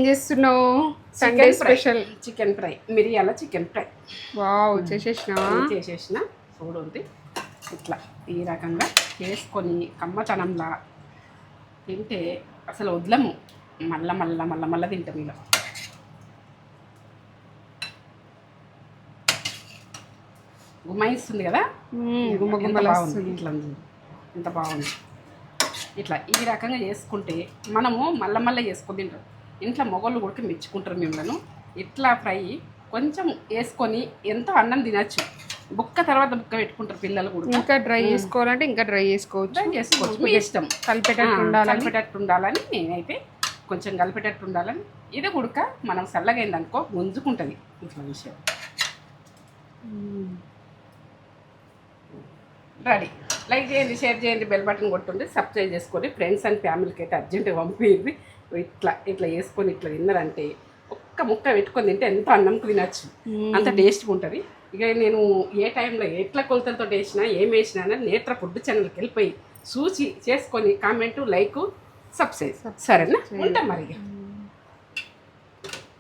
ఏం చేస్తున్నావు? Sunday special chicken fry, మిరియాల చికెన్ ఫ్రై. వావ్, చేసేసిన చూడండి. ఇట్లా ఈ రకంగా చేసుకొని కమ్మతనంలా తింటే అసలు వదలము. మళ్ళా తింటాం. ఇలా గుమ్మాయిస్తుంది కదా, బాగుంది. ఇట్లా ఎంత బాగుంది. ఇట్లా ఈ రకంగా చేసుకుంటే మనము మళ్ళీ చేసుకొని తింటాం. ఇంట్లో మొగళ్ళు కూడా మెచ్చుకుంటారు మిమ్మల్ని. ఇట్లా ఫ్రై కొంచెం వేసుకొని ఎంతో అన్నం తినచ్చు. బుక్క తర్వాత బుక్క పెట్టుకుంటారు పిల్లలు కూడా. ఇంకా డ్రై చేసుకోవాలంటే ఇంకా డ్రై చేసుకోవచ్చు. మీ ఇష్టం. కలిపేటట్టు ఉండాలని నేనైతే కొంచెం కలిపేటట్టు ఉండాలని. ఇది ఉడక మనం చల్లగా అయిందనుకో గుంజుకుంటుంది. ఇట్లా విషయం రెడీ. లైక్ చేయండి, షేర్ చేయండి, బెల్ బటన్ కొట్టుండి, సబ్స్క్రైబ్ చేసుకొని ఫ్రెండ్స్ అండ్ ఫ్యామిలీకి అయితే అర్జెంటుగా పంపింది. ఇట్లా వేసుకొని ఇట్లా తిన్నారంటే ఒక్క ముక్క పెట్టుకొని తింటే ఎంతో అన్నంకు తినచ్చు. అంత టేస్ట్గా ఉంటుంది. ఇక నేను ఏ టైంలో ఎట్లా కొలతలతో వేసినా ఏం వేసినా నేత్ర ఫుడ్ ఛానల్కి వెళ్ళిపోయి చూసి చేసుకొని కామెంటు, లైక్, సబ్స్క్రైబ్. సరేనా? ఉంటాం మరి.